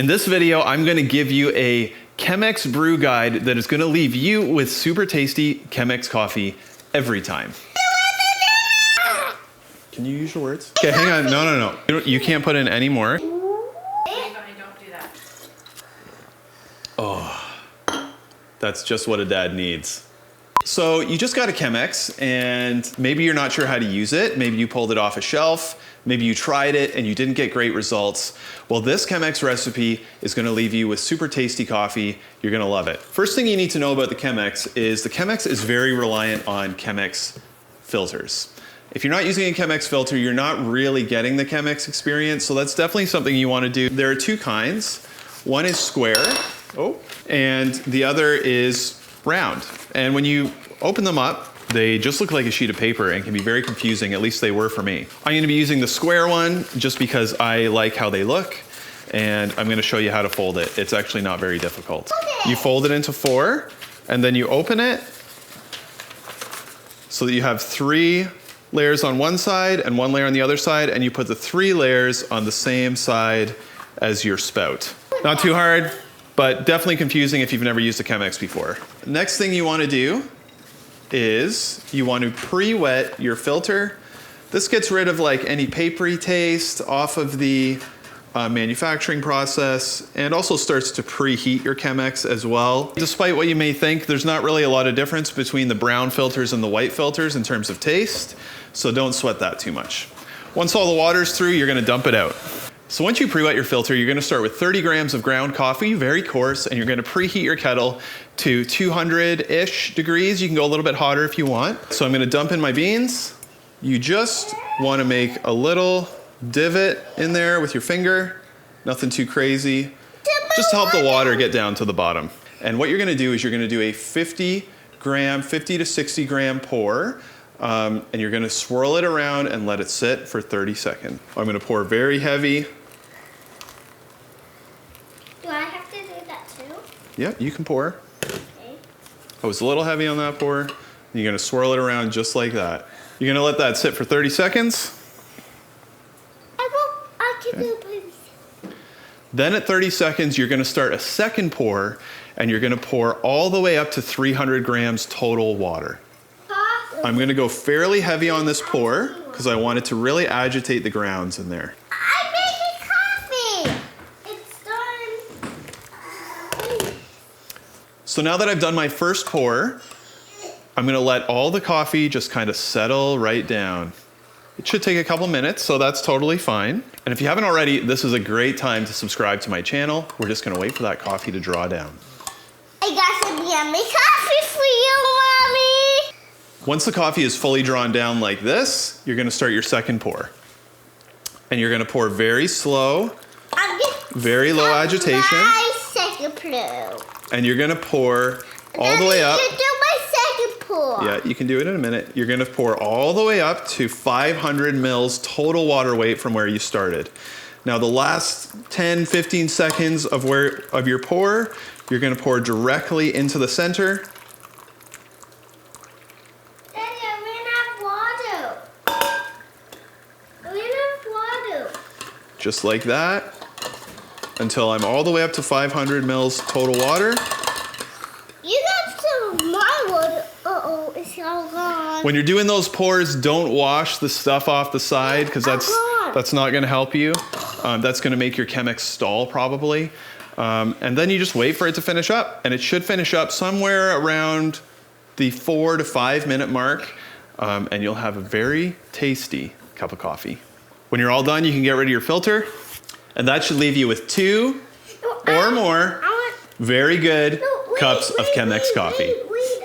In this video, I'm gonna give you a Chemex brew guide that is gonna leave you with super tasty Chemex coffee every time. Can you use your words? Okay, hang on, no. You can't put in any more. Don't do that. Oh, that's just what a dad needs. So you just got a Chemex and maybe you're not sure how to use it. Maybe you pulled it off a shelf. Maybe you tried it and you didn't get great results. Well, this Chemex recipe is gonna leave you with super tasty coffee. You're gonna love it. First thing you need to know about the Chemex is the Chemex is very reliant on Chemex filters. If you're not using a Chemex filter, you're not really getting the Chemex experience, so that's definitely something you wanna do. There are two kinds. One is square, and the other is round. And when you open them up, they just look like a sheet of paper and can be very confusing, at least they were for me. I'm gonna be using the square one just because I like how they look, and I'm gonna show you how to fold it. It's actually not very difficult. You fold it into 4, and then you open it so that you have 3 layers on one side and 1 layer on the other side, and you put the 3 layers on the same side as your spout. Not too hard, but definitely confusing if you've never used a Chemex before. Next thing you wanna do is you want to pre-wet your filter. This gets rid of like any papery taste off of the manufacturing process, and also starts to preheat your Chemex as well. Despite what you may think, there's not really a lot of difference between the brown filters and the white filters in terms of taste, so don't sweat that too much. Once all the water's through, you're gonna dump it out. So once you pre-wet your filter, you're gonna start with 30 grams of ground coffee, very coarse, and you're gonna preheat your kettle to 200-ish degrees. You can go a little bit hotter if you want. So I'm gonna dump in my beans. You just wanna make a little divot in there with your finger, nothing too crazy, just to help the water get down to the bottom. And what you're gonna do is you're gonna do a 50 to 60 gram pour, and you're gonna swirl it around and let it sit for 30 seconds. I'm gonna pour very heavy. Do I have to do that too? Yeah, you can pour. Okay. I was a little heavy on that pour. You're gonna swirl it around just like that. You're gonna let that sit for 30 seconds. I can do it. Then at 30 seconds, you're gonna start a second pour, and you're gonna pour all the way up to 300 grams total water. I'm gonna go fairly heavy on this pour, because I want it to really agitate the grounds in there. I'm making coffee! It's done. So now that I've done my first pour, I'm gonna let all the coffee just kind of settle right down. It should take a couple minutes, so that's totally fine. And if you haven't already, this is a great time to subscribe to my channel. We're just gonna wait for that coffee to draw down. I got some yummy coffee for you, Mommy! Once the coffee is fully drawn down like this, you're gonna start your second pour. And you're gonna pour very slow, very low agitation. My second pour. And you're gonna pour all the way up. You do my second pour. Yeah, you can do it in a minute. You're gonna pour all the way up to 500 mils total water weight from where you started. Now the last 10, 15 seconds of your pour, you're gonna pour directly into the center. Daddy, I ran out of water. Just like that, until I'm all the way up to 500 mils total water. You got some of my water. Uh-oh, it's all gone. When you're doing those pours, don't wash the stuff off the side, because that's not gonna help you. That's gonna make your Chemex stall probably. And then you just wait for it to finish up, and it should finish up somewhere around the 4 to 5 minute mark, and you'll have a very tasty cup of coffee. When you're all done, you can get rid of your filter, and that should leave you with 2 or more very good cups of Chemex coffee. Wait.